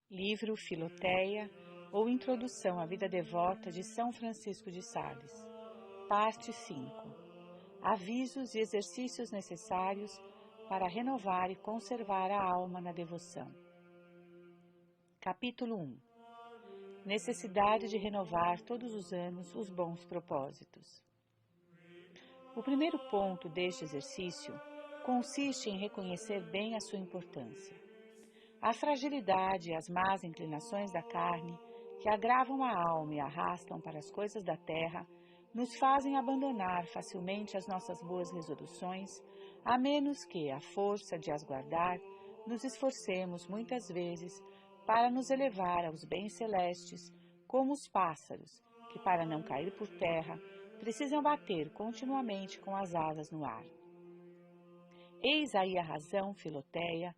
Livro Filoteia ou Introdução à Vida Devota de São Francisco de Sales. Parte 5. Avisos e exercícios necessários para renovar e conservar a alma na devoção. Capítulo 1. Necessidade de renovar todos os anos os bons propósitos. O primeiro ponto deste exercício consiste em reconhecer bem a sua importância. A fragilidade e as más inclinações da carne, que agravam a alma e arrastam para as coisas da terra, nos fazem abandonar facilmente as nossas boas resoluções, a menos que, à força de as guardar, nos esforcemos muitas vezes para nos elevar aos bens celestes, como os pássaros, que, para não cair por terra, precisam bater continuamente com as asas no ar. Eis aí a razão, Filoteia,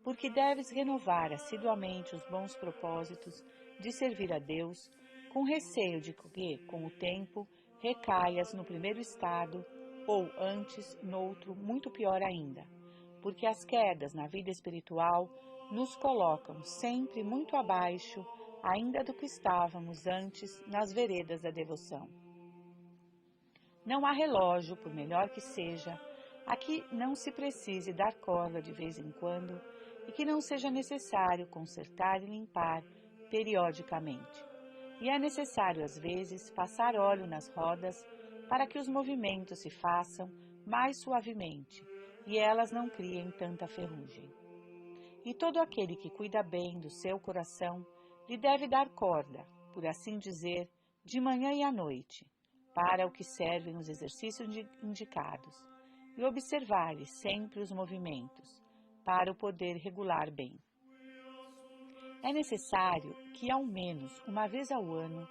porque deves renovar assiduamente os bons propósitos de servir a Deus, com receio de que, com o tempo, recaias no primeiro estado, ou antes, noutro muito pior ainda, porque as quedas na vida espiritual nos colocam sempre muito abaixo ainda do que estávamos antes nas veredas da devoção. Não há relógio, por melhor que seja, a que não se precise dar corda de vez em quando e que não seja necessário consertar e limpar periodicamente. E é necessário, às vezes, passar óleo nas rodas para que os movimentos se façam mais suavemente e elas não criem tanta ferrugem. E todo aquele que cuida bem do seu coração lhe deve dar corda, por assim dizer, de manhã e à noite, para o que servem os exercícios indicados, e observar-lhe sempre os movimentos, para o poder regular bem. É necessário que, ao menos uma vez ao ano,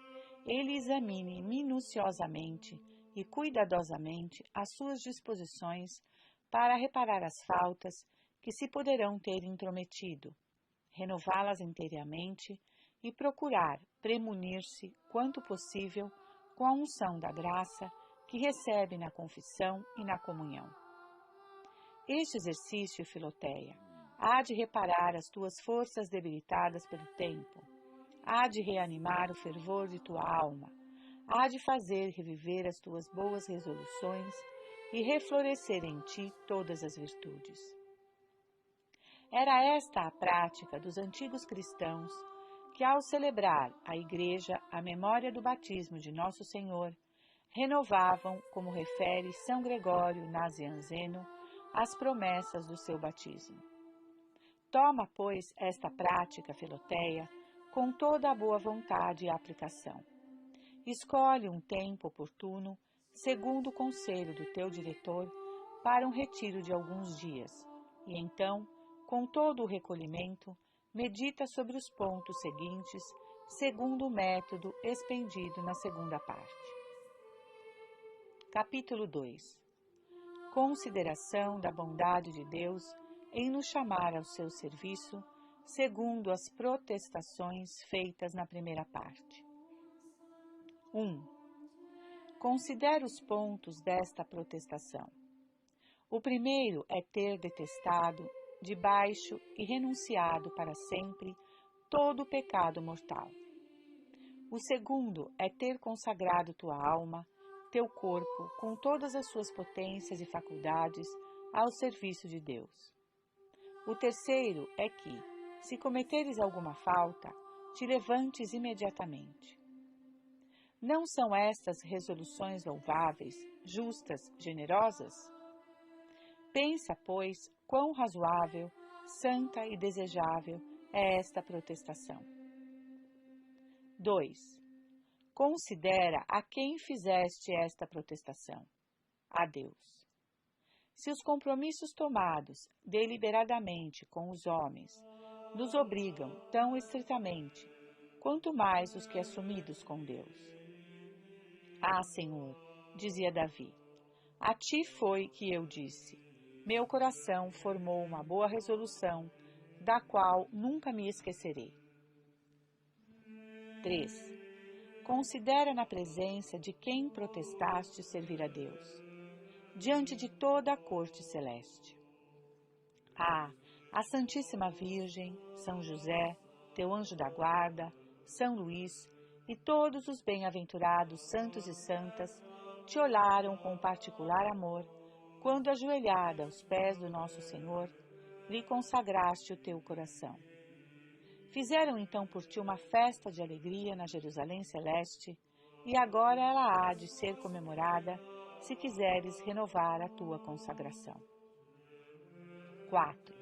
ele examine minuciosamente e cuidadosamente as suas disposições para reparar as faltas que se poderão ter intrometido, renová-las inteiramente e procurar premunir-se, quanto possível, com a unção da graça que recebe na confissão e na comunhão. Este exercício, Filoteia, há de reparar as tuas forças debilitadas pelo tempo, há de reanimar o fervor de tua alma, há de fazer reviver as tuas boas resoluções e reflorescer em ti todas as virtudes. Era esta a prática dos antigos cristãos que, ao celebrar a Igreja a memória do batismo de Nosso Senhor, renovavam, como refere São Gregório Nazianzeno, as promessas do seu batismo. Toma, pois, esta prática, Filoteia, com toda a boa vontade e aplicação. Escolhe um tempo oportuno, segundo o conselho do teu diretor, para um retiro de alguns dias, e então, com todo o recolhimento, medita sobre os pontos seguintes, segundo o método expendido na segunda parte. Capítulo 2. Consideração da bondade de Deus em nos chamar ao seu serviço, segundo as protestações feitas na primeira parte. 1. Considera os pontos desta protestação. O primeiro é ter detestado, debaixo e renunciado para sempre todo o pecado mortal. O segundo é ter consagrado tua alma, teu corpo, com todas as suas potências e faculdades, ao serviço de Deus. O terceiro é que, se cometeres alguma falta, te levantes imediatamente. Não são estas resoluções louváveis, justas, generosas? Pensa, pois, quão razoável, santa e desejável é esta protestação. 2. Considera a quem fizeste esta protestação. A Deus. Se os compromissos tomados deliberadamente com os homens nos obrigam tão estritamente, quanto mais os que assumidos com Deus. Ah, Senhor, dizia Davi, a ti foi que eu disse, meu coração formou uma boa resolução, da qual nunca me esquecerei. 3. Considera na presença de quem protestaste servir a Deus, diante de toda a corte celeste. Ah, a Santíssima Virgem, São José, teu anjo da guarda, São Luís e todos os bem-aventurados santos e santas te olharam com particular amor, quando ajoelhada aos pés do nosso Senhor, lhe consagraste o teu coração. Fizeram então por ti uma festa de alegria na Jerusalém Celeste, e agora ela há de ser comemorada, se quiseres renovar a tua consagração. 4.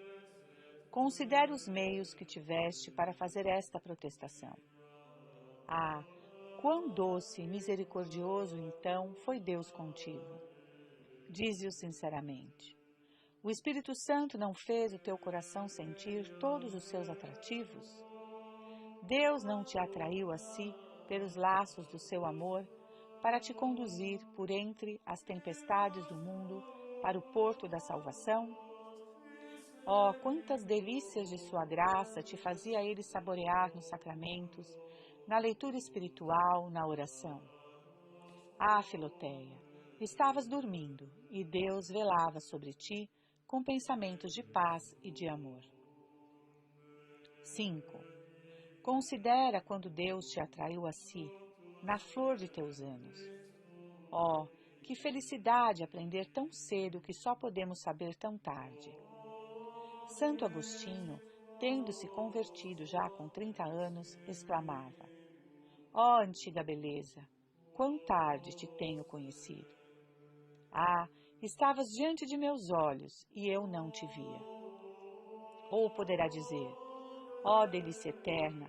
Considera os meios que tiveste para fazer esta protestação. Ah, quão doce e misericordioso então foi Deus contigo! Dize-o sinceramente. O Espírito Santo não fez o teu coração sentir todos os seus atrativos? Deus não te atraiu a si pelos laços do seu amor para te conduzir por entre as tempestades do mundo para o porto da salvação? Oh, quantas delícias de sua graça te fazia ele saborear nos sacramentos, na leitura espiritual, na oração. Ah, Filoteia, estavas dormindo e Deus velava sobre ti com pensamentos de paz e de amor. 5. Considera quando Deus te atraiu a si, na flor de teus anos. Oh, que felicidade aprender tão cedo que só podemos saber tão tarde. Santo Agostinho, tendo-se convertido já com 30 anos, exclamava: ó antiga beleza, quão tarde te tenho conhecido! Ah, estavas diante de meus olhos e eu não te via. Ou poderá dizer: ó delícia eterna,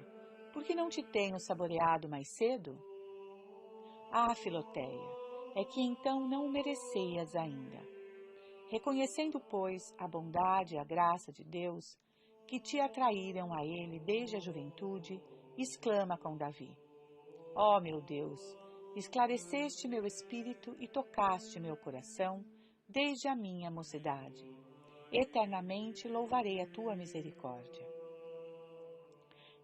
por que não te tenho saboreado mais cedo? Ah, Filoteia, é que então não o merecias ainda. Reconhecendo, pois, a bondade e a graça de Deus, que te atraíram a Ele desde a juventude, exclama com Davi: ó meu Deus, esclareceste meu espírito e tocaste meu coração desde a minha mocidade. Eternamente louvarei a tua misericórdia.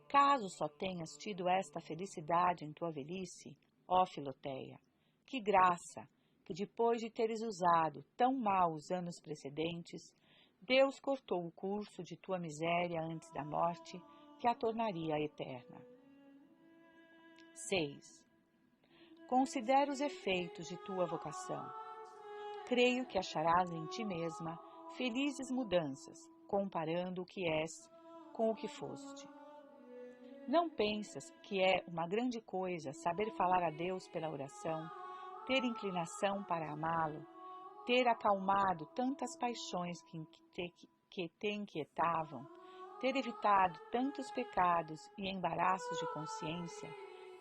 Caso só tenhas tido esta felicidade em tua velhice, ó Filoteia, que graça, que depois de teres usado tão mal os anos precedentes, Deus cortou o curso de tua miséria antes da morte, que a tornaria eterna. 6. Considera os efeitos de tua vocação. Creio que acharás em ti mesma felizes mudanças, comparando o que és com o que foste. Não pensas que é uma grande coisa saber falar a Deus pela oração, ter inclinação para amá-lo, ter acalmado tantas paixões que te inquietavam, ter evitado tantos pecados e embaraços de consciência,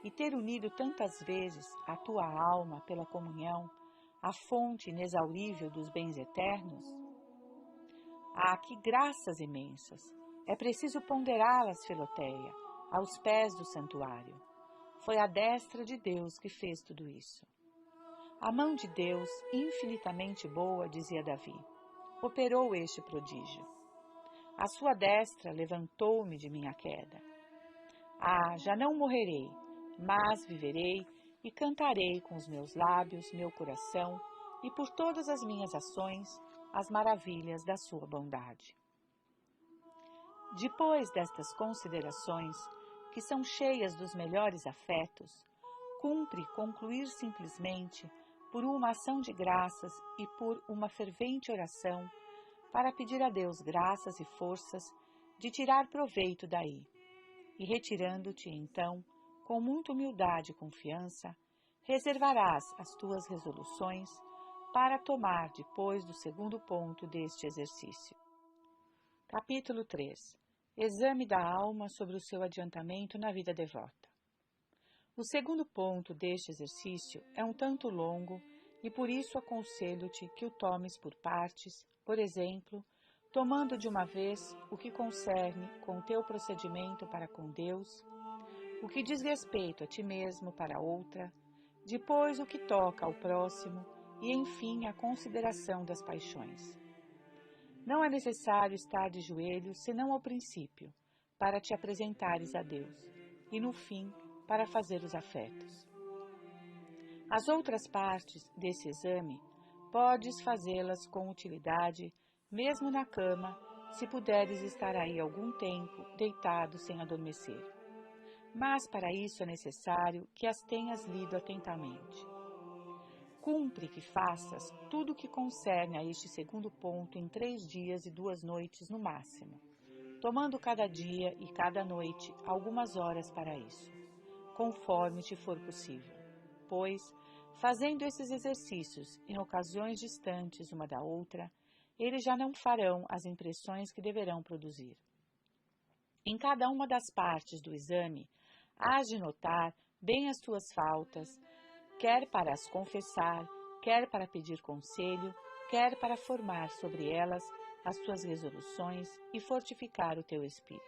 e ter unido tantas vezes a tua alma pela comunhão, a fonte inexaurível dos bens eternos? Ah, que graças imensas! É preciso ponderá-las, Filoteia, aos pés do santuário. Foi a destra de Deus que fez tudo isso. A mão de Deus, infinitamente boa, dizia Davi, operou este prodígio. A sua destra levantou-me de minha queda. Ah, já não morrerei, mas viverei e cantarei com os meus lábios, meu coração e por todas as minhas ações as maravilhas da sua bondade. Depois destas considerações, que são cheias dos melhores afetos, cumpre concluir simplesmente por uma ação de graças e por uma fervente oração para pedir a Deus graças e forças de tirar proveito daí, e retirando-te então, com muita humildade e confiança, reservarás as tuas resoluções para tomar depois do segundo ponto deste exercício. Capítulo 3. Exame da alma sobre o seu adiantamento na vida devota. O segundo ponto deste exercício é um tanto longo e por isso aconselho-te que o tomes por partes, por exemplo, tomando de uma vez o que concerne com o teu procedimento para com Deus, o que diz respeito a ti mesmo para outra, depois o que toca ao próximo e, enfim, a consideração das paixões. Não é necessário estar de joelhos senão ao princípio, para te apresentares a Deus, e no fim, para fazer os afetos. As outras partes desse exame podes fazê-las com utilidade, mesmo na cama, se puderes estar aí algum tempo, deitado sem adormecer. Mas para isso é necessário que as tenhas lido atentamente. Cumpre que faças tudo o que concerne a este segundo ponto em 3 dias e 2 noites no máximo, tomando cada dia e cada noite algumas horas para isso, conforme te for possível, pois, fazendo esses exercícios em ocasiões distantes uma da outra, eles já não farão as impressões que deverão produzir. Em cada uma das partes do exame, hás de notar bem as tuas faltas, quer para as confessar, quer para pedir conselho, quer para formar sobre elas as tuas resoluções e fortificar o teu espírito.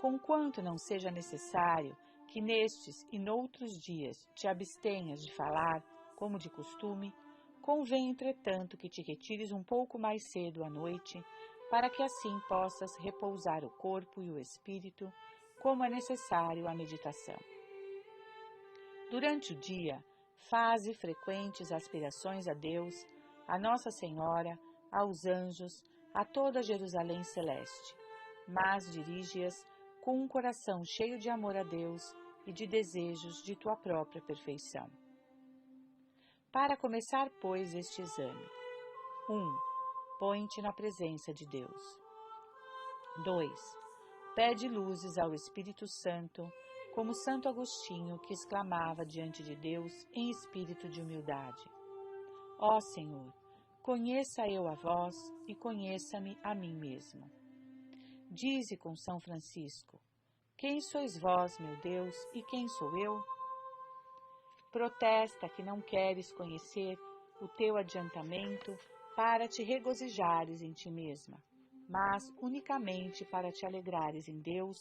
Conquanto não seja necessário que nestes e noutros dias te abstenhas de falar, como de costume, convém, entretanto, que te retires um pouco mais cedo à noite, para que assim possas repousar o corpo e o espírito, como é necessário à meditação. Durante o dia, faze frequentes aspirações a Deus, a Nossa Senhora, aos anjos, a toda Jerusalém celeste, mas dirige-as com um coração cheio de amor a Deus e de desejos de tua própria perfeição. Para começar, pois, este exame: 1. Põe-te na presença de Deus. 2. Pede luzes ao Espírito Santo, como Santo Agostinho, que exclamava diante de Deus em espírito de humildade: Ó Senhor, conheça eu a vós e conheça-me a mim mesmo. Dize com São Francisco: Quem sois vós, meu Deus, e quem sou eu? Protesta que não queres conhecer o teu adiantamento para te regozijares em ti mesma, mas unicamente para te alegrares em Deus,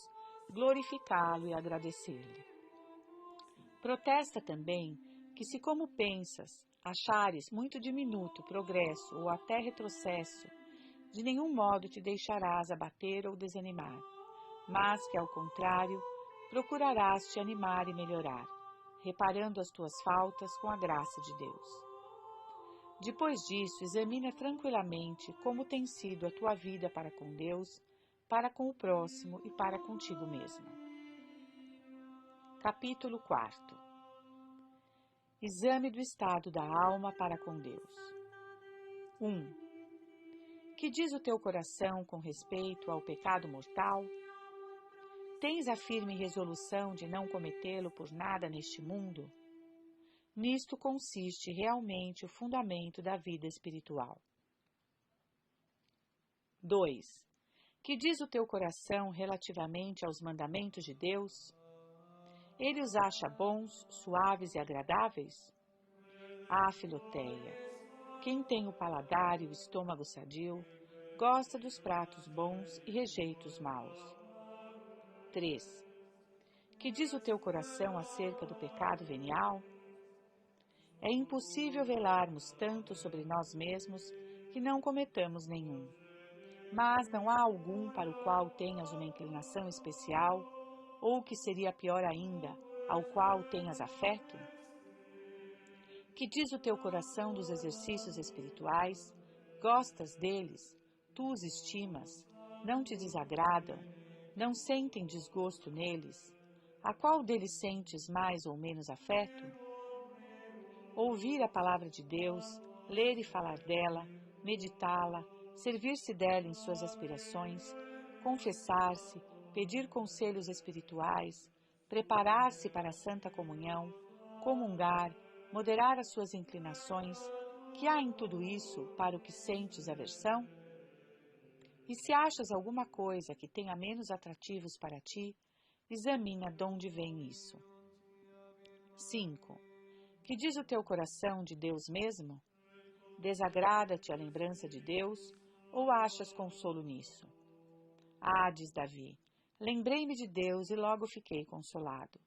glorificá-lo e agradecer-lhe. Protesta também que, se como pensas, achares muito diminuto progresso ou até retrocesso, de nenhum modo te deixarás abater ou desanimar, mas que, ao contrário, procurarás te animar e melhorar, reparando as tuas faltas com a graça de Deus. Depois disso, examina tranquilamente como tem sido a tua vida para com Deus, para com o próximo e para contigo mesmo. Capítulo 4. Exame do estado da alma para com Deus. 1. Que diz o teu coração com respeito ao pecado mortal? Tens a firme resolução de não cometê-lo por nada neste mundo? Nisto consiste realmente o fundamento da vida espiritual. 2. Que diz o teu coração relativamente aos mandamentos de Deus? Ele os acha bons, suaves e agradáveis? Ah, Filoteia, quem tem o paladar e o estômago sadio, gosta dos pratos bons e rejeita os maus. 3. Que diz o teu coração acerca do pecado venial? É impossível velarmos tanto sobre nós mesmos que não cometamos nenhum. Mas não há algum para o qual tenhas uma inclinação especial, ou que seria pior ainda, ao qual tenhas afeto? Que diz o teu coração dos exercícios espirituais? Gostas deles? Tu os estimas? Não te desagradam? Não sentem desgosto neles? A qual deles sentes mais ou menos afeto? Ouvir a palavra de Deus, ler e falar dela, meditá-la, servir-se dela em suas aspirações, confessar-se, pedir conselhos espirituais, preparar-se para a Santa Comunhão, comungar, moderar as suas inclinações, que há em tudo isso para o que sentes aversão? E se achas alguma coisa que tenha menos atrativos para ti, examina de onde vem isso. 5. Que diz o teu coração de Deus mesmo? Desagrada-te a lembrança de Deus ou achas consolo nisso? Ah, diz Davi, lembrei-me de Deus e logo fiquei consolado.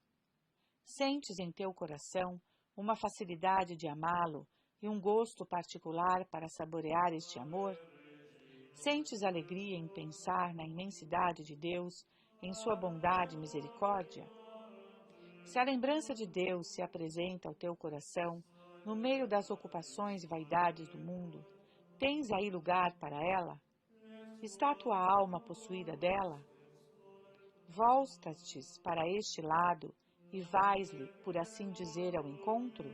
Sentes em teu coração uma facilidade de amá-lo e um gosto particular para saborear este amor? Sentes alegria em pensar na imensidade de Deus, em sua bondade e misericórdia? Se a lembrança de Deus se apresenta ao teu coração, no meio das ocupações e vaidades do mundo, tens aí lugar para ela? Está tua alma possuída dela? Voltas-te para este lado e vais-lhe, por assim dizer, ao encontro?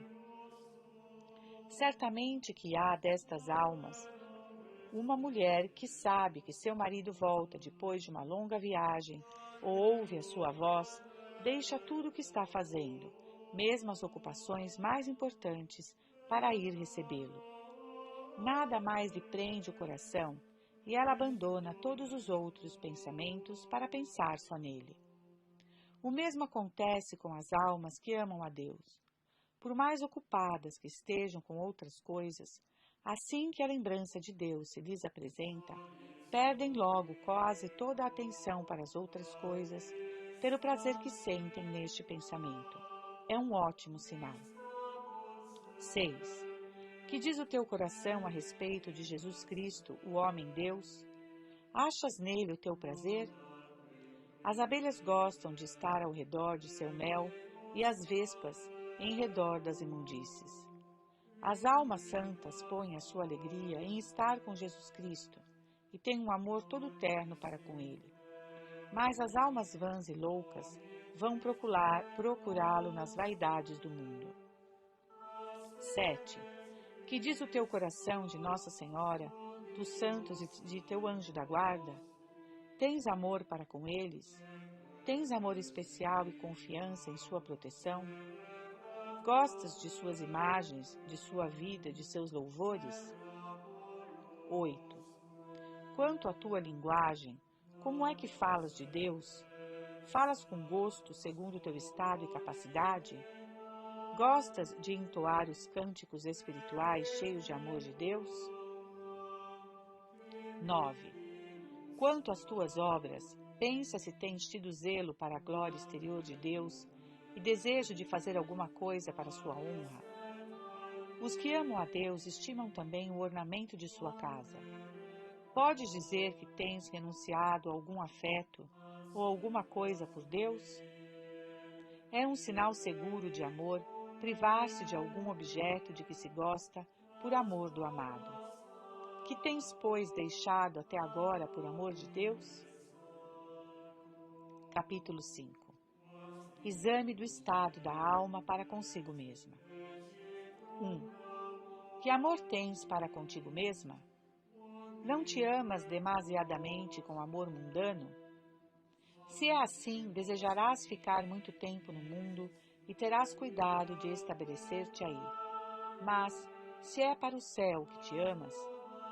Certamente que há destas almas uma mulher que sabe que seu marido volta depois de uma longa viagem, ou ouve a sua voz, deixa tudo o que está fazendo, mesmo as ocupações mais importantes, para ir recebê-lo. Nada mais lhe prende o coração e ela abandona todos os outros pensamentos para pensar só nele. O mesmo acontece com as almas que amam a Deus. Por mais ocupadas que estejam com outras coisas, assim que a lembrança de Deus se lhes apresenta, perdem logo quase toda a atenção para as outras coisas, pelo prazer que sentem neste pensamento. É um ótimo sinal. 6. Que diz o teu coração a respeito de Jesus Cristo, o homem-Deus? Achas nele o teu prazer? As abelhas gostam de estar ao redor de seu mel e as vespas em redor das imundícies. As almas santas põem a sua alegria em estar com Jesus Cristo e têm um amor todo terno para com ele. Mas as almas vãs e loucas vão procurá-lo nas vaidades do mundo. 7. Que diz o teu coração de Nossa Senhora, dos santos e de teu anjo da guarda? Tens amor para com eles? Tens amor especial e confiança em sua proteção? Gostas de suas imagens, de sua vida, de seus louvores? 8. Quanto à tua linguagem, como é que falas de Deus? Falas com gosto segundo o teu estado e capacidade? Gostas de entoar os cânticos espirituais cheios de amor de Deus? 9. Quanto às tuas obras, pensa se tens tido zelo para a glória exterior de Deus e desejo de fazer alguma coisa para sua honra. Os que amam a Deus estimam também o ornamento de sua casa. Podes dizer que tens renunciado a algum afeto ou alguma coisa por Deus? É um sinal seguro de amor privar-se de algum objeto de que se gosta por amor do amado. Que tens, pois, deixado até agora por amor de Deus? Capítulo 5. Exame do estado da alma para consigo mesma. 1. Que amor tens para contigo mesma? Não te amas demasiadamente com amor mundano? Se é assim, desejarás ficar muito tempo no mundo e terás cuidado de estabelecer-te aí. Mas, se é para o céu que te amas,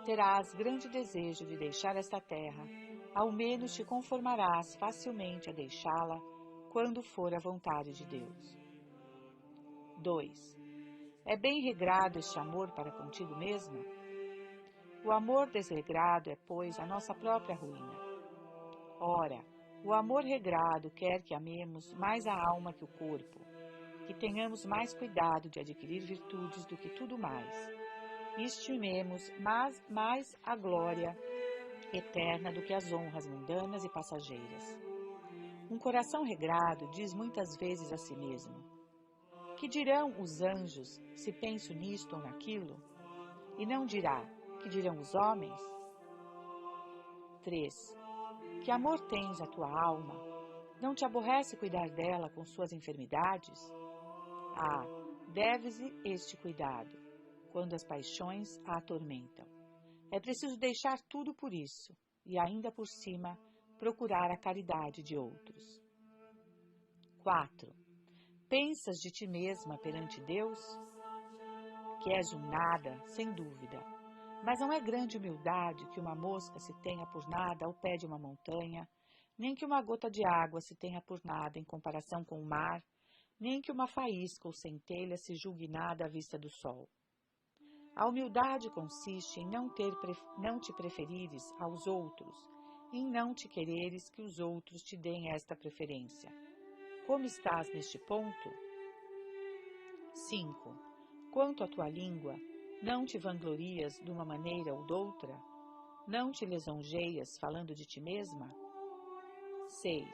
terás grande desejo de deixar esta terra, ao menos te conformarás facilmente a deixá-la quando for a vontade de Deus. 2. É bem regrado este amor para contigo mesma? O amor desregrado é, pois, a nossa própria ruína. Ora, o amor regrado quer que amemos mais a alma que o corpo, que tenhamos mais cuidado de adquirir virtudes do que tudo mais, e estimemos mais a glória eterna do que as honras mundanas e passageiras. Um coração regrado diz muitas vezes a si mesmo: que dirão os anjos se penso nisto ou naquilo? E não dirá: que dirão os homens? 3. Que amor tens à tua alma? Não te aborrece cuidar dela com suas enfermidades? Deves-lhe este cuidado, quando as paixões a atormentam. É preciso deixar tudo por isso, e ainda por cima, procurar a caridade de outros. 4. Pensas de ti mesma perante Deus? Que és um nada, sem dúvida. Mas não é grande humildade que uma mosca se tenha por nada ao pé de uma montanha, nem que uma gota de água se tenha por nada em comparação com o mar, nem que uma faísca ou centelha se julgue nada à vista do sol. A humildade consiste em não te preferires aos outros, em não te quereres que os outros te deem esta preferência. Como estás neste ponto? 5. Quanto à tua língua, não te vanglorias de uma maneira ou doutra? Não te lisonjeias falando de ti mesma? 6.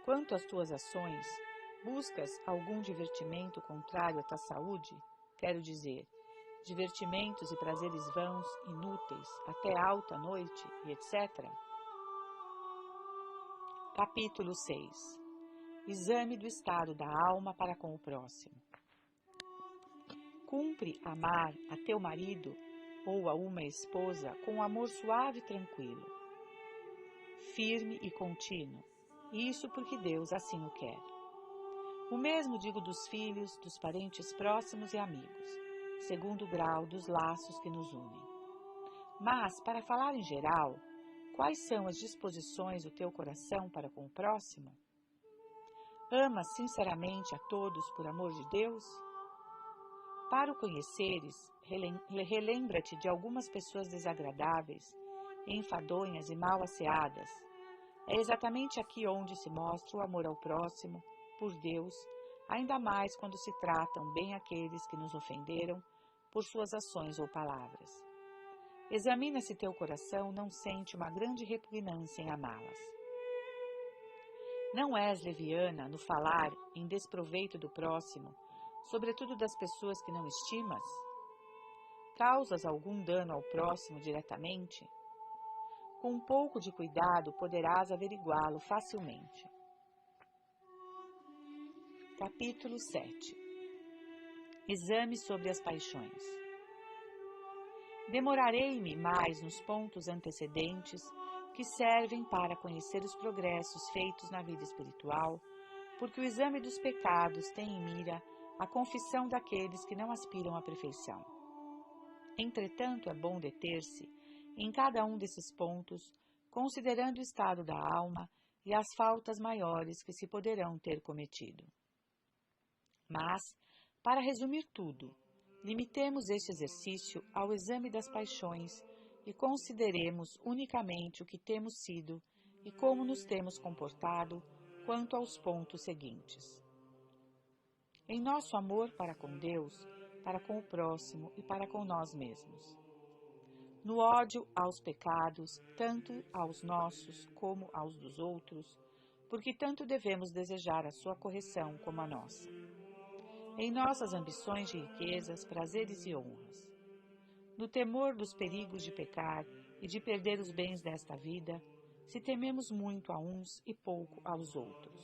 Quanto às tuas ações, buscas algum divertimento contrário à tua saúde? Quero dizer, divertimentos e prazeres vãos, inúteis, até alta noite e etc. Capítulo 6. Exame do estado da alma para com o próximo. Cumpre amar a teu marido ou a uma esposa com um amor suave e tranquilo, firme e contínuo, isso porque Deus assim o quer. O mesmo digo dos filhos, dos parentes próximos e amigos, segundo o grau dos laços que nos unem. Mas, para falar em geral, quais são as disposições do teu coração para com o próximo? Amas sinceramente a todos por amor de Deus? Para o conheceres, relembra-te de algumas pessoas desagradáveis, enfadonhas e mal asseadas. É exatamente aqui onde se mostra o amor ao próximo, por Deus, ainda mais quando se tratam bem aqueles que nos ofenderam por suas ações ou palavras. Examina se teu coração não sente uma grande repugnância em amá-las. Não és leviana no falar em desproveito do próximo, sobretudo das pessoas que não estimas? Causas algum dano ao próximo diretamente? Com um pouco de cuidado poderás averiguá-lo facilmente. Capítulo 7. Exame sobre as paixões. Demorarei-me mais nos pontos antecedentes que servem para conhecer os progressos feitos na vida espiritual, porque o exame dos pecados tem em mira a confissão daqueles que não aspiram à perfeição. Entretanto, é bom deter-se em cada um desses pontos, considerando o estado da alma e as faltas maiores que se poderão ter cometido. Mas, para resumir tudo, limitemos este exercício ao exame das paixões e consideremos unicamente o que temos sido e como nos temos comportado quanto aos pontos seguintes. Em nosso amor para com Deus, para com o próximo e para com nós mesmos. No ódio aos pecados, tanto aos nossos como aos dos outros, porque tanto devemos desejar a sua correção como a nossa. Em nossas ambições de riquezas, prazeres e honras. No temor dos perigos de pecar e de perder os bens desta vida, se tememos muito a uns e pouco aos outros.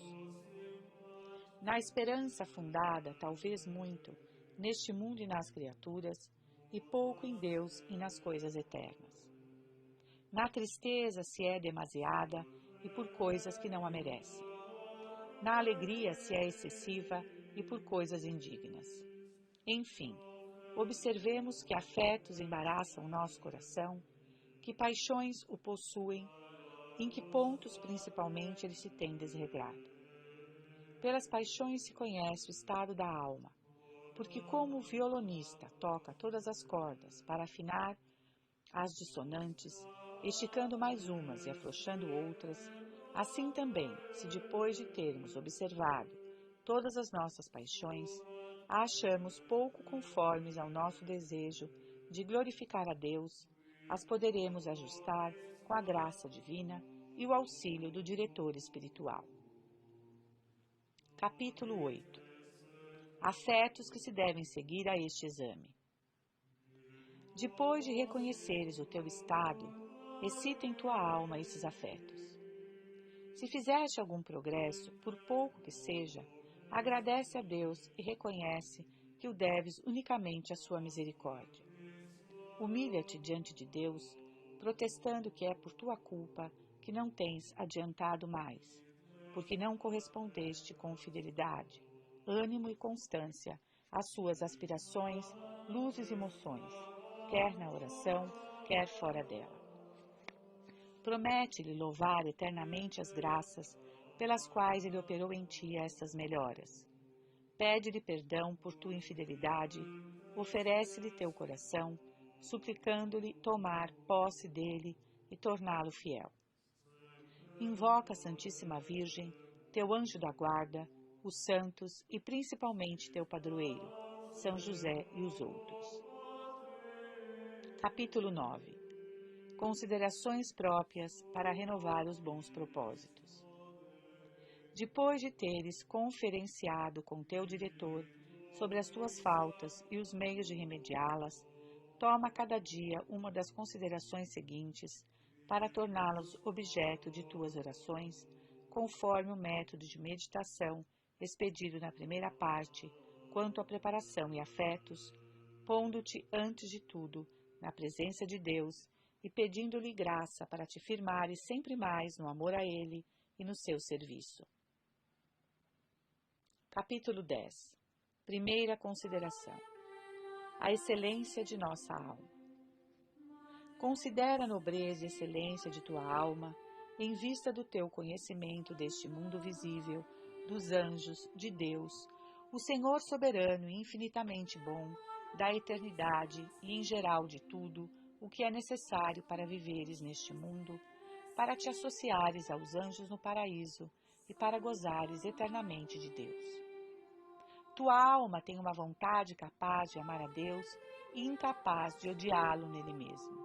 Na esperança fundada, talvez muito, neste mundo e nas criaturas, e pouco em Deus e nas coisas eternas. Na tristeza se é demasiada e por coisas que não a merecem. Na alegria se é excessiva e por coisas indignas. Enfim, observemos que afetos embaraçam o nosso coração, que paixões o possuem, em que pontos principalmente ele se tem desregrado. Pelas paixões se conhece o estado da alma, porque como o violonista toca todas as cordas para afinar as dissonantes, esticando mais umas e afrouxando outras, assim também, se depois de termos observado todas as nossas paixões, a achamos pouco conformes ao nosso desejo de glorificar a Deus, as poderemos ajustar com a graça divina e o auxílio do diretor espiritual. Capítulo 8. Afetos que se devem seguir a este exame. Depois de reconheceres o teu estado, excita em tua alma esses afetos. Se fizeste algum progresso, por pouco que seja, agradece a Deus e reconhece que o deves unicamente à sua misericórdia. Humilha-te diante de Deus, protestando que é por tua culpa que não tens adiantado mais, porque não correspondeste com fidelidade, ânimo e constância às suas aspirações, luzes e moções, quer na oração, quer fora dela. Promete-lhe louvar eternamente as graças pelas quais ele operou em ti estas melhoras. Pede-lhe perdão por tua infidelidade, oferece-lhe teu coração, suplicando-lhe tomar posse dele e torná-lo fiel. Invoca a Santíssima Virgem, teu anjo da guarda, os santos e principalmente teu padroeiro, São José e os outros. Capítulo 9. Considerações próprias para renovar os bons propósitos. Depois de teres conferenciado com teu diretor sobre as tuas faltas e os meios de remediá-las, toma cada dia uma das considerações seguintes para torná-los objeto de tuas orações, conforme o método de meditação expedido na primeira parte, quanto à preparação e afetos, pondo-te antes de tudo na presença de Deus e pedindo-lhe graça para te firmares sempre mais no amor a Ele e no seu serviço. Capítulo 10. Primeira consideração. A excelência de nossa alma. Considera a nobreza e excelência de tua alma, em vista do teu conhecimento deste mundo visível, dos anjos, de Deus, o Senhor soberano e infinitamente bom, da eternidade e em geral de tudo o que é necessário para viveres neste mundo, para te associares aos anjos no paraíso e para gozares eternamente de Deus. Tua alma tem uma vontade capaz de amar a Deus e incapaz de odiá-lo nele mesmo.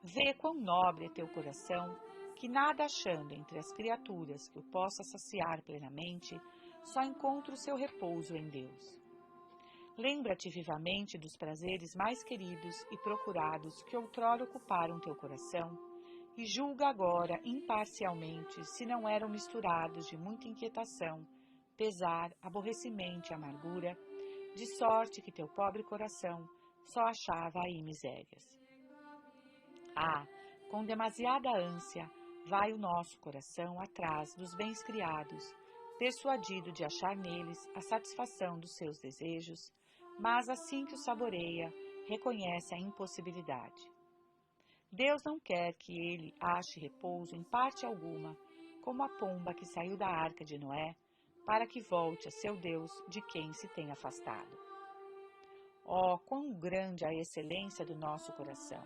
Vê quão nobre é teu coração, que nada achando entre as criaturas que o possa saciar plenamente, só encontra o seu repouso em Deus. Lembra-te vivamente dos prazeres mais queridos e procurados que outrora ocuparam teu coração, e julga agora imparcialmente se não eram misturados de muita inquietação, pesar, aborrecimento e amargura, de sorte que teu pobre coração só achava aí misérias. Com demasiada ânsia vai o nosso coração atrás dos bens criados, persuadido de achar neles a satisfação dos seus desejos, mas assim que o saboreia, reconhece a impossibilidade. Deus não quer que ele ache repouso em parte alguma, como a pomba que saiu da arca de Noé, para que volte a seu Deus de quem se tem afastado. Oh, quão grande a excelência do nosso coração!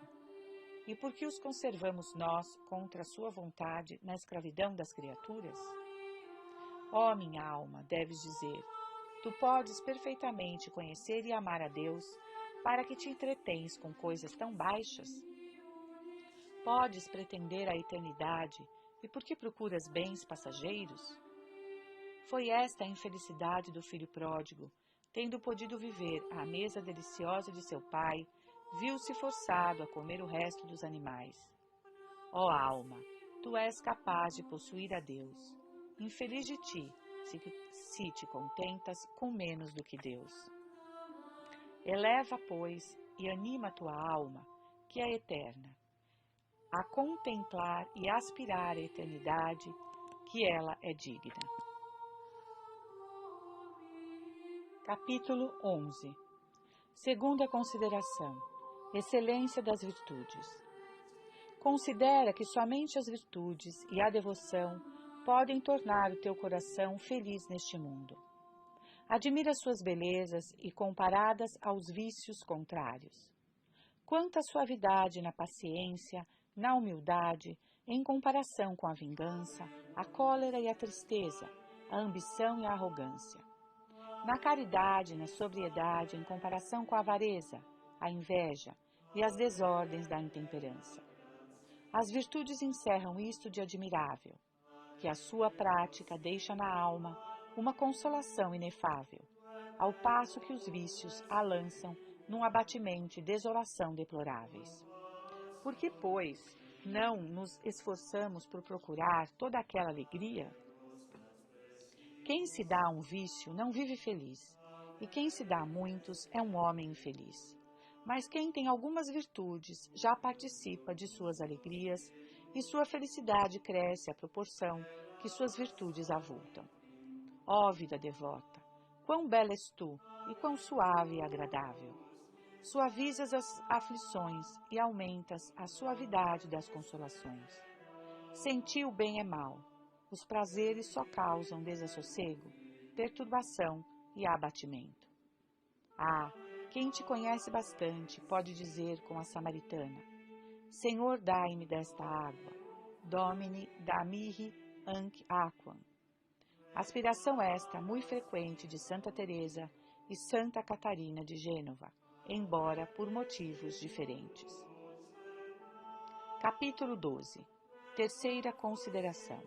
E por que os conservamos nós contra a sua vontade na escravidão das criaturas? Ó minha alma, deves dizer, tu podes perfeitamente conhecer e amar a Deus, para que te entretens com coisas tão baixas? Podes pretender a eternidade, e por que procuras bens passageiros? Foi esta a infelicidade do filho pródigo, tendo podido viver à mesa deliciosa de seu pai, viu-se forçado a comer o resto dos animais. Ó alma, tu és capaz de possuir a Deus. Infeliz de ti, se te contentas com menos do que Deus. Eleva, pois, e anima tua alma, que é eterna, a contemplar e aspirar a eternidade, que ela é digna. Capítulo 11. Segunda consideração. Excelência das virtudes. Considera que somente as virtudes e a devoção podem tornar o teu coração feliz neste mundo. Admira suas belezas e comparadas aos vícios contrários. Quanta suavidade na paciência, na humildade, em comparação com a vingança, a cólera e a tristeza, a ambição e a arrogância. Na caridade e na sobriedade em comparação com a avareza, a inveja e as desordens da intemperança. As virtudes encerram isto de admirável, que a sua prática deixa na alma uma consolação inefável, ao passo que os vícios a lançam num abatimento e desolação deploráveis. Por que, pois, não nos esforçamos por procurar toda aquela alegria? Quem se dá a um vício não vive feliz, e quem se dá a muitos é um homem infeliz. Mas quem tem algumas virtudes já participa de suas alegrias, e sua felicidade cresce à proporção que suas virtudes avultam. Ó vida devota, quão bela és tu, e quão suave e agradável! Suavizas as aflições e aumentas a suavidade das consolações. Sentir o bem é mal. Os prazeres só causam desassossego, perturbação e abatimento. Quem te conhece bastante pode dizer com a samaritana: Senhor, dai-me desta água. Domine da-mihi anc aquam. Aspiração esta muito frequente de Santa Teresa e Santa Catarina de Gênova, embora por motivos diferentes. Capítulo 12. Terceira consideração.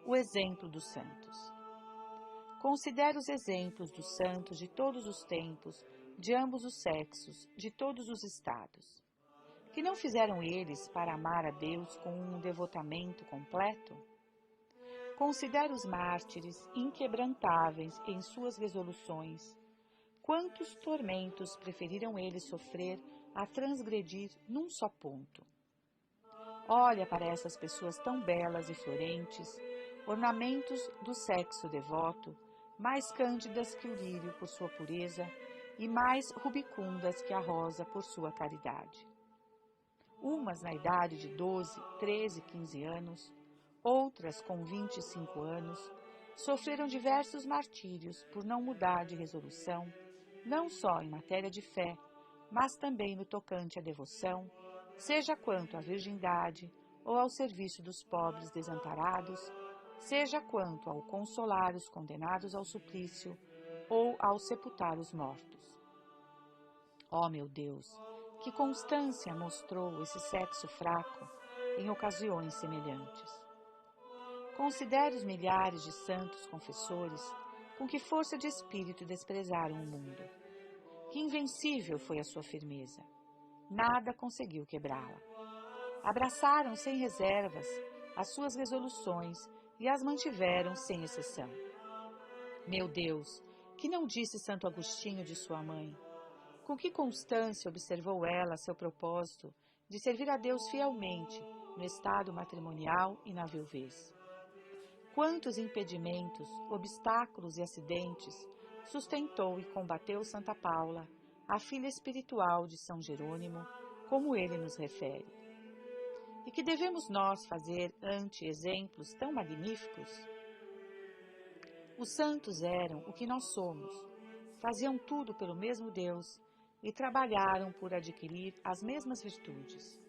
O exemplo dos santos. Considera os exemplos dos santos de todos os tempos de ambos os sexos, de todos os estados. Que não fizeram eles para amar a Deus com um devotamento completo? Considera os mártires inquebrantáveis em suas resoluções. Quantos tormentos preferiram eles sofrer a transgredir num só ponto? Olha para essas pessoas tão belas e florentes, ornamentos do sexo devoto, mais cândidas que o lírio por sua pureza e mais rubicundas que a rosa por sua caridade. Umas na idade de 12, 13, 15 anos, outras com 25 anos, sofreram diversos martírios por não mudar de resolução, não só em matéria de fé, mas também no tocante à devoção, seja quanto à virgindade ou ao serviço dos pobres desamparados, seja quanto ao consolar os condenados ao suplício ou ao sepultar os mortos. Ó meu Deus, que constância mostrou esse sexo fraco em ocasiões semelhantes. Considere os milhares de santos confessores com que força de espírito desprezaram o mundo. Que invencível foi a sua firmeza. Nada conseguiu quebrá-la. Abraçaram sem reservas as suas resoluções e as mantiveram sem exceção. Meu Deus, que não disse Santo Agostinho de sua mãe? Com que constância observou ela seu propósito de servir a Deus fielmente no estado matrimonial e na viuvez? Quantos impedimentos, obstáculos e acidentes sustentou e combateu Santa Paula, a filha espiritual de São Jerônimo, como ele nos refere. E que devemos nós fazer ante exemplos tão magníficos? Os santos eram o que nós somos, faziam tudo pelo mesmo Deus e trabalharam por adquirir as mesmas virtudes.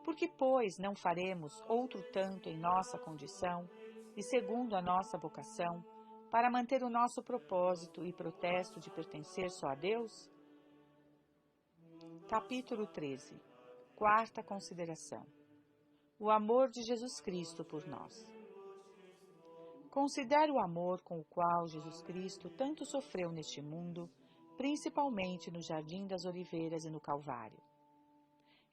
Por que, pois, não faremos outro tanto em nossa condição e segundo a nossa vocação, para manter o nosso propósito e protesto de pertencer só a Deus? Capítulo 13. Quarta consideração. O amor de Jesus Cristo por nós. Considere o amor com o qual Jesus Cristo tanto sofreu neste mundo, principalmente no Jardim das Oliveiras e no Calvário.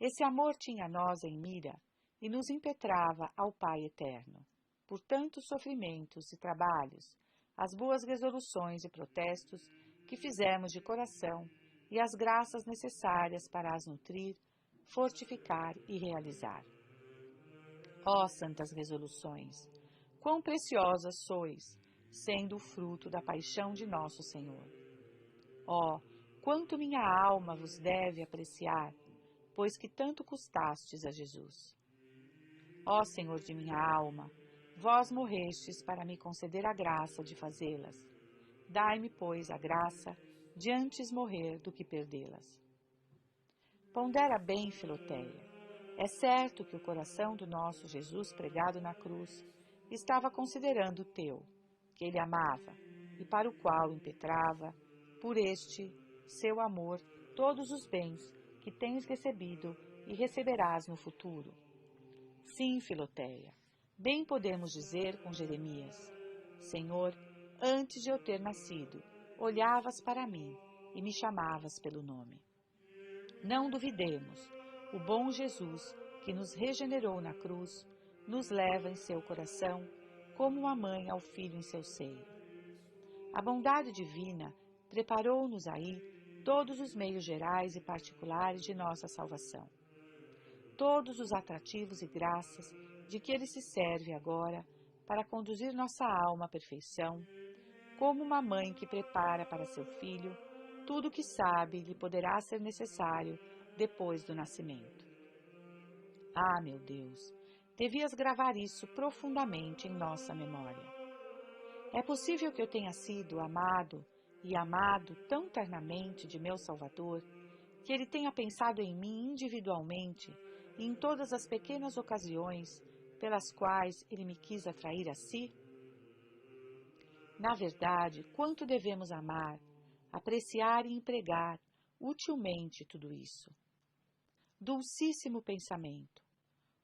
Esse amor tinha nós em mira e nos impetrava ao Pai Eterno, por tantos sofrimentos e trabalhos, as boas resoluções e protestos que fizemos de coração e as graças necessárias para as nutrir, fortificar e realizar. Ó santas resoluções, quão preciosas sois, sendo o fruto da paixão de nosso Senhor. Ó, quanto minha alma vos deve apreciar, pois que tanto custastes a Jesus. Ó Senhor de minha alma, vós morrestes para me conceder a graça de fazê-las. Dai-me, pois, a graça de antes morrer do que perdê-las. Pondera bem, Filoteia. É certo que o coração do nosso Jesus pregado na cruz estava considerando o teu, que ele amava, e para o qual impetrava, por este seu amor, todos os bens que tens recebido e receberás no futuro. Sim, Filoteia, bem podemos dizer com Jeremias: Senhor, antes de eu ter nascido, olhavas para mim e me chamavas pelo nome. Não duvidemos, o bom Jesus, que nos regenerou na cruz, nos leva em seu coração, como uma mãe ao filho em seu seio. A bondade divina preparou-nos aí todos os meios gerais e particulares de nossa salvação. Todos os atrativos e graças de que ele se serve agora para conduzir nossa alma à perfeição, como uma mãe que prepara para seu filho tudo o que sabe lhe poderá ser necessário depois do nascimento. Ah, meu Deus, devias gravar isso profundamente em nossa memória. É possível que eu tenha sido amado e amado tão ternamente de meu Salvador, que ele tenha pensado em mim individualmente e em todas as pequenas ocasiões pelas quais ele me quis atrair a si? Na verdade, quanto devemos amar, apreciar e empregar utilmente tudo isso. Dulcíssimo pensamento!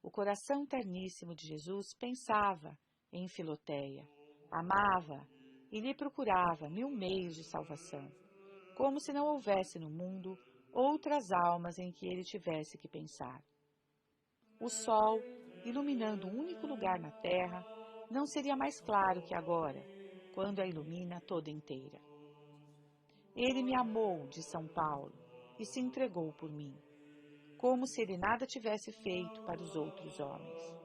O coração terníssimo de Jesus pensava em Filoteia, amava e lhe procurava 1000 meios de salvação, como se não houvesse no mundo outras almas em que ele tivesse que pensar. O sol, iluminando um único lugar na terra, não seria mais claro que agora, quando a ilumina toda inteira. Ele me amou, de São Paulo, e se entregou por mim, como se ele nada tivesse feito para os outros homens.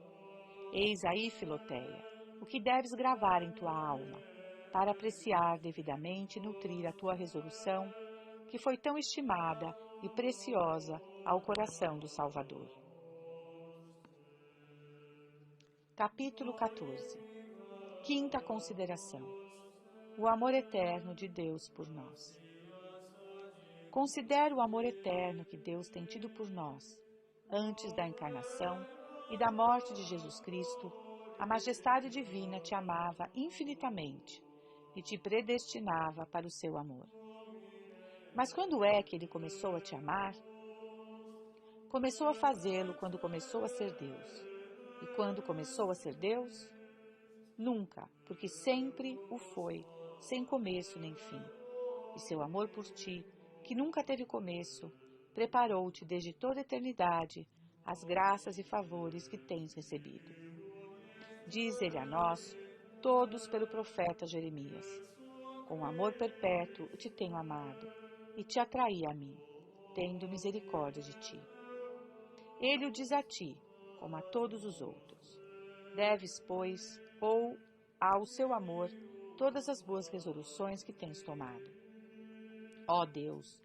Eis aí, Filoteia, o que deves gravar em tua alma, para apreciar devidamente e nutrir a tua resolução, que foi tão estimada e preciosa ao coração do Salvador. Capítulo 14. Quinta consideração: o amor eterno de Deus por nós. Considero o amor eterno que Deus tem tido por nós, antes da encarnação e da morte de Jesus Cristo. A majestade divina te amava infinitamente e te predestinava para o seu amor. Mas quando é que ele começou a te amar? Começou a fazê-lo quando começou a ser Deus. E quando começou a ser Deus? Nunca, porque sempre o foi, sem começo nem fim. E seu amor por ti, que nunca teve começo, preparou-te desde toda a eternidade as graças e favores que tens recebido. Diz ele a nós, todos pelo profeta Jeremias: com amor perpétuo te tenho amado, e te atraí a mim, tendo misericórdia de ti. Ele o diz a ti, como a todos os outros. Deves, pois, ou ao seu amor, todas as boas resoluções que tens tomado. Ó Deus,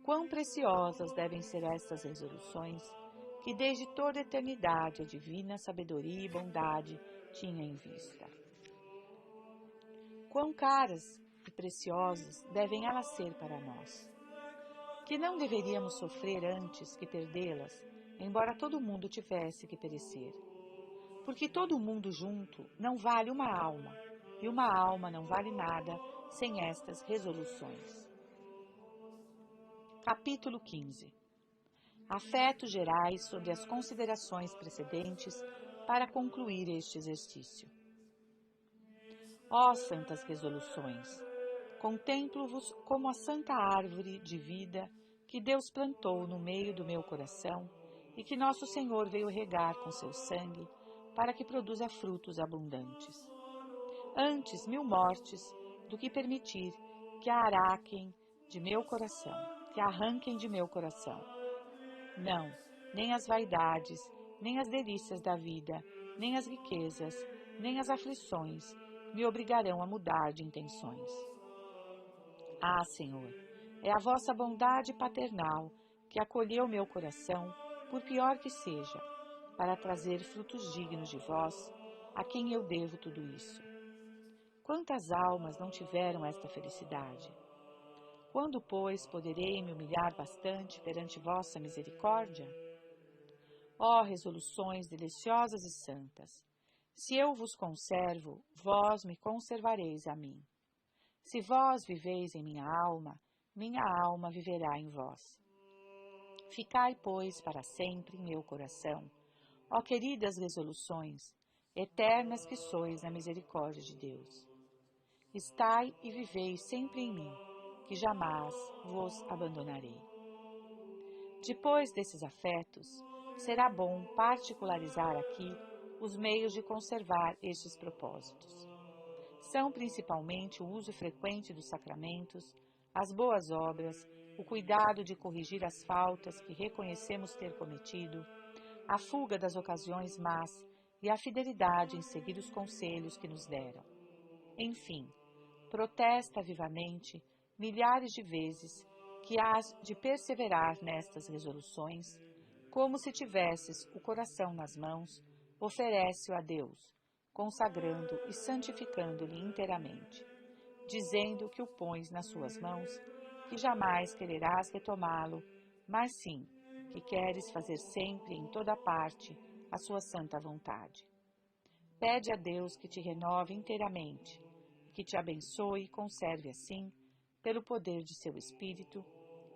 quão preciosas devem ser estas resoluções, que desde toda a eternidade a divina sabedoria e bondade tinha em vista. Quão caras e preciosas devem elas ser para nós, que não deveríamos sofrer antes que perdê-las, embora todo mundo tivesse que perecer. Porque todo mundo junto não vale uma alma, e uma alma não vale nada sem estas resoluções. Capítulo 15. Afetos gerais sobre as considerações precedentes para concluir este exercício. Ó santas resoluções, contemplo-vos como a santa árvore de vida que Deus plantou no meio do meu coração e que nosso Senhor veio regar com seu sangue para que produza frutos abundantes. Antes 1000 mortes do que permitir que arranquem de meu coração. Não, nem as vaidades, nem as delícias da vida, nem as riquezas, nem as aflições me obrigarão a mudar de intenções. Ah, Senhor, é a vossa bondade paternal que acolheu meu coração, por pior que seja, para trazer frutos dignos de vós, a quem eu devo tudo isso. Quantas almas não tiveram esta felicidade? Quando, pois, poderei me humilhar bastante perante vossa misericórdia? Ó resoluções deliciosas e santas, se eu vos conservo, vós me conservareis a mim. Se vós viveis em minha alma viverá em vós. Ficai, pois, para sempre em meu coração, ó queridas resoluções, eternas que sois na misericórdia de Deus. Estai e vivei sempre em mim, que jamais vos abandonarei. Depois desses afetos, será bom particularizar aqui os meios de conservar estes propósitos. São principalmente o uso frequente dos sacramentos, as boas obras, o cuidado de corrigir as faltas que reconhecemos ter cometido, a fuga das ocasiões más e a fidelidade em seguir os conselhos que nos deram. Enfim, protesta vivamente, milhares de vezes, que hás de perseverar nestas resoluções, como se tivesses o coração nas mãos, oferece-o a Deus, consagrando e santificando-lhe inteiramente, dizendo que o pões nas suas mãos, que jamais quererás retomá-lo, mas sim, que queres fazer sempre em toda parte a sua santa vontade. Pede a Deus que te renove inteiramente, que te abençoe e conserve assim, pelo poder de seu Espírito.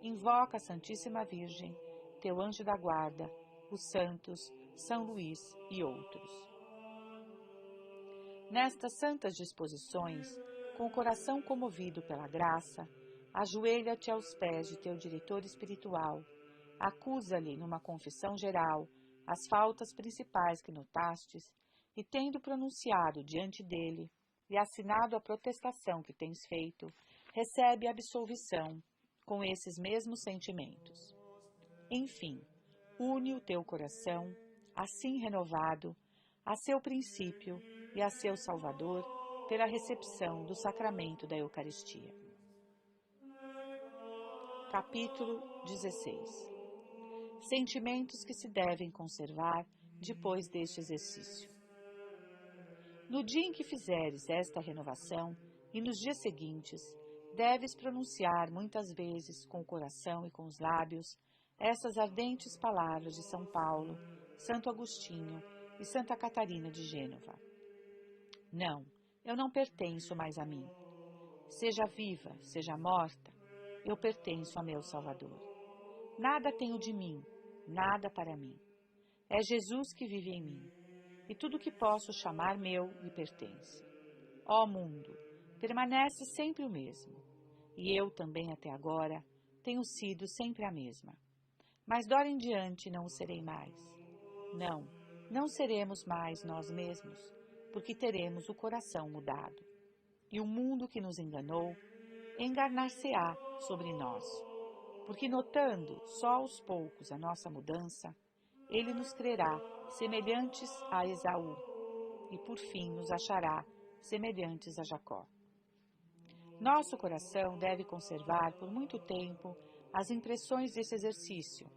Invoca a Santíssima Virgem, teu anjo da guarda, os santos, São Luís e outros. Nestas santas disposições, com o coração comovido pela graça, Ajoelha-te aos pés de teu diretor espiritual. Acusa-lhe numa confissão geral as faltas principais que notastes e, tendo pronunciado diante dele e assinado a protestação que tens feito, recebe absolvição com esses mesmos sentimentos. Enfim, une o teu coração, assim renovado, a seu princípio e a seu Salvador pela recepção do sacramento da Eucaristia. Capítulo 16. Sentimentos que se devem conservar depois deste exercício. No dia em que fizeres esta renovação e nos dias seguintes, deves pronunciar muitas vezes com o coração e com os lábios essas ardentes palavras de São Paulo, Santo Agostinho e Santa Catarina de Gênova. Não, eu não pertenço mais a mim. Seja viva, seja morta, eu pertenço a meu Salvador. Nada tenho de mim, nada para mim. É Jesus que vive em mim, e tudo que posso chamar meu lhe pertence. Ó mundo, permanece sempre o mesmo, e eu também até agora tenho sido sempre a mesma. Mas dora em diante não o serei mais. Não, não seremos mais nós mesmos, porque teremos o coração mudado. E o mundo que nos enganou enganar-se-á sobre nós, porque notando só aos poucos a nossa mudança, ele nos crerá semelhantes a Esaú, e por fim nos achará semelhantes a Jacó. Nosso coração deve conservar por muito tempo as impressões desse exercício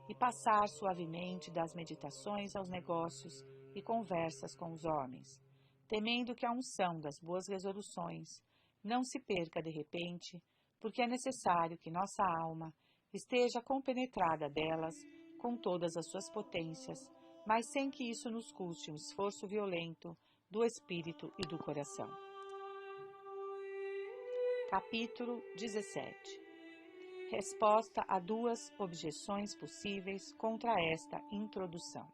e passar suavemente das meditações aos negócios e conversas com os homens, temendo que a unção das boas resoluções não se perca de repente, porque é necessário que nossa alma esteja compenetrada delas com todas as suas potências, mas sem que isso nos custe um esforço violento do espírito e do coração. Capítulo 17. Resposta a duas objeções possíveis contra esta introdução.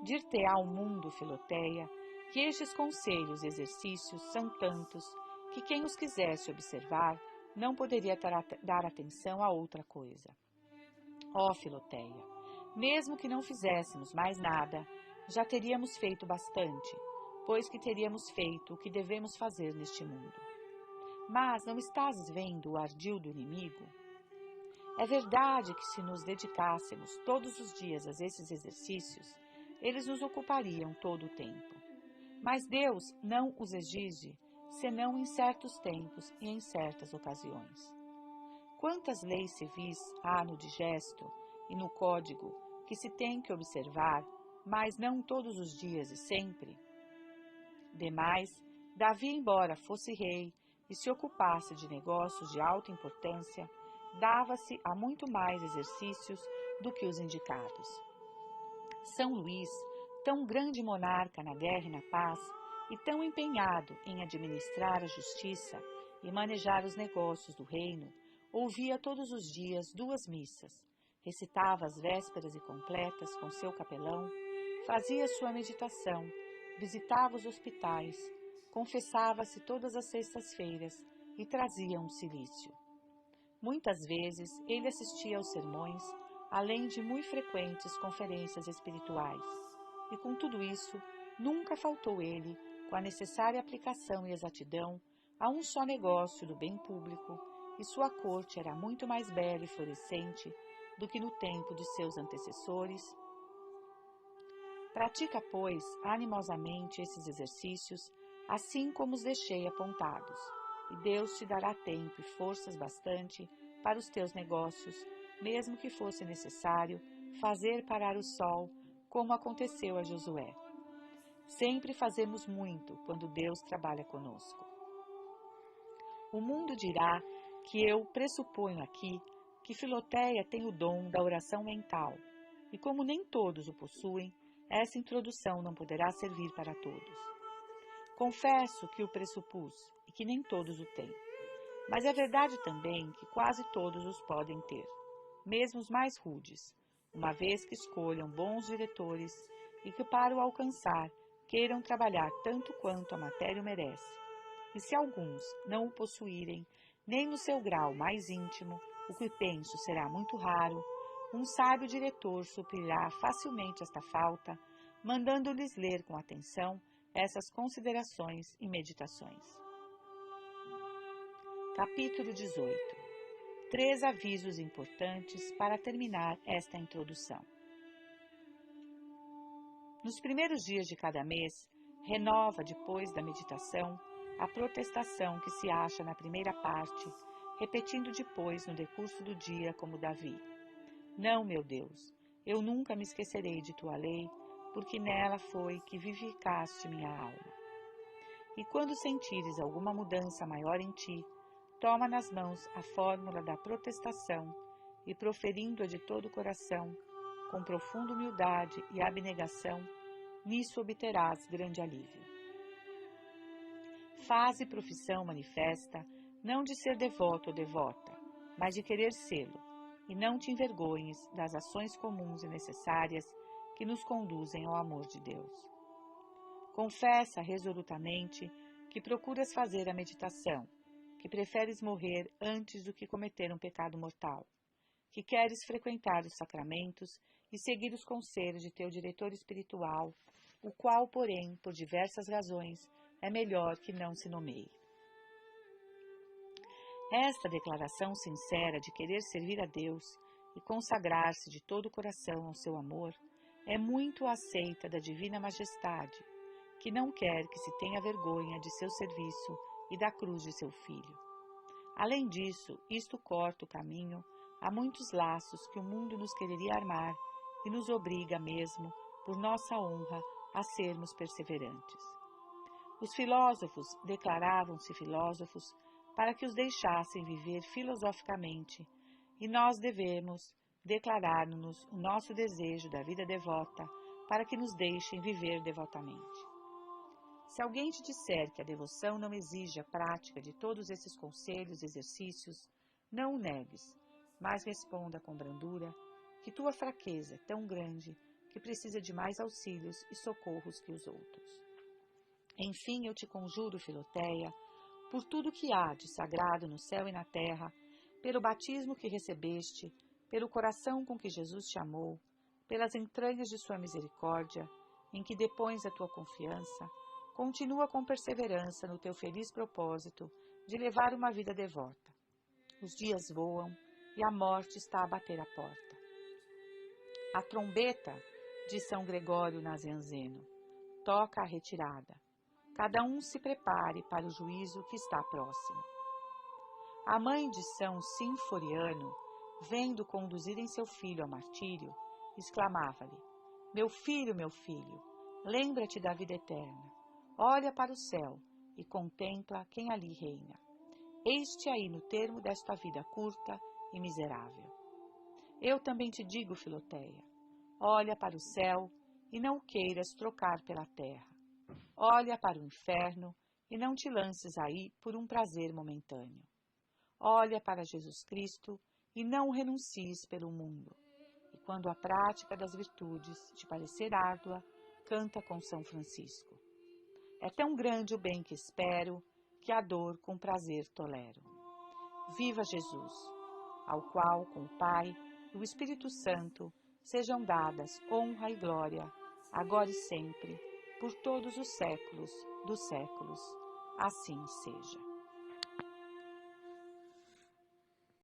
Dir-te-á o mundo, Filoteia, que estes conselhos e exercícios são tantos que quem os quisesse observar não poderia dar atenção a outra coisa. Ó Filoteia, mesmo que não fizéssemos mais nada, já teríamos feito bastante, pois que teríamos feito o que devemos fazer neste mundo. Mas não estás vendo o ardil do inimigo? É verdade que se nos dedicássemos todos os dias a esses exercícios, eles nos ocupariam todo o tempo. Mas Deus não os exige, senão em certos tempos e em certas ocasiões. Quantas leis civis há no digesto e no código que se tem que observar, mas não todos os dias e sempre? Demais, Davi, embora fosse rei e se ocupasse de negócios de alta importância, dava-se a muito mais exercícios do que os indicados. São Luís, tão grande monarca na guerra e na paz, e tão empenhado em administrar a justiça e manejar os negócios do reino, ouvia todos os dias 2 missas, recitava as vésperas e completas com seu capelão, fazia sua meditação, visitava os hospitais, confessava-se todas as sextas-feiras e trazia um cilício. Muitas vezes ele assistia aos sermões, além de muito frequentes conferências espirituais, e com tudo isso, nunca faltou ele, com a necessária aplicação e exatidão, a um só negócio do bem público, e sua corte era muito mais bela e florescente do que no tempo de seus antecessores. Pratica, pois, animosamente esses exercícios, assim como os deixei apontados, e Deus te dará tempo e forças bastante para os teus negócios, mesmo que fosse necessário fazer parar o sol, como aconteceu a Josué. Sempre fazemos muito quando Deus trabalha conosco. O mundo dirá que eu pressuponho aqui que Filoteia tem o dom da oração mental, e como nem todos o possuem, essa introdução não poderá servir para todos. Confesso que o pressupus e que nem todos o têm, mas é verdade também que quase todos os podem ter, mesmo os mais rudes, uma vez que escolham bons diretores e que para o alcançar queiram trabalhar tanto quanto a matéria o merece. E se alguns não o possuírem, Nem no seu grau mais íntimo, o que penso será muito raro, um sábio diretor suprirá facilmente esta falta, mandando-lhes ler com atenção essas considerações e meditações. Capítulo 18. 3 avisos importantes para terminar esta introdução. Nos primeiros dias de cada mês, renova, depois da meditação, a protestação que se acha na primeira parte, repetindo depois no decurso do dia como Davi. Não, meu Deus, eu nunca me esquecerei de tua lei, porque nela foi que vivificaste minha alma. E quando sentires alguma mudança maior em ti, toma nas mãos a fórmula da protestação e, proferindo-a de todo o coração, com profunda humildade e abnegação, nisso obterás grande alívio. Faze profissão manifesta, não de ser devoto ou devota, mas de querer sê-lo, e não te envergonhes das ações comuns e necessárias que nos conduzem ao amor de Deus. Confessa resolutamente que procuras fazer a meditação, que preferes morrer antes do que cometer um pecado mortal, que queres frequentar os sacramentos e seguir os conselhos de teu diretor espiritual, o qual, porém, por diversas razões, é melhor que não se nomeie. Esta declaração sincera de querer servir a Deus e consagrar-se de todo o coração ao seu amor é muito aceita da Divina Majestade, que não quer que se tenha vergonha de seu serviço e da cruz de seu Filho. Além disso, isto corta o caminho a muitos laços que o mundo nos quereria armar e nos obriga mesmo, por nossa honra, a sermos perseverantes. Os filósofos declaravam-se filósofos para que os deixassem viver filosoficamente, e nós devemos declarar-nos o nosso desejo da vida devota para que nos deixem viver devotamente. Se alguém te disser que a devoção não exige a prática de todos esses conselhos e exercícios, não o negues, mas responda com brandura que tua fraqueza é tão grande que precisa de mais auxílios e socorros que os outros. Enfim, eu te conjuro, Filoteia, por tudo que há de sagrado no céu e na terra, pelo batismo que recebeste, pelo coração com que Jesus te amou, pelas entranhas de sua misericórdia, em que depões a tua confiança, continua com perseverança no teu feliz propósito de levar uma vida devota. Os dias voam e a morte está a bater à porta. A trombeta de São Gregório Nazianzeno toca a retirada. Cada um se prepare para o juízo que está próximo. A mãe de São Sinforiano, vendo conduzirem seu filho ao martírio, exclamava-lhe: meu filho, lembra-te da vida eterna. Olha para o céu e contempla quem ali reina. Eis-te aí no termo desta vida curta e miserável. Eu também te digo, Filoteia, olha para o céu e não queiras trocar pela terra. Olha para o inferno e não te lances aí por um prazer momentâneo. Olha para Jesus Cristo e não renuncies pelo mundo. E quando a prática das virtudes te parecer árdua, canta com São Francisco. É tão grande o bem que espero, que a dor com prazer tolero. Viva Jesus, ao qual, com o Pai e o Espírito Santo, sejam dadas honra e glória, agora e sempre, por todos os séculos dos séculos. Assim seja.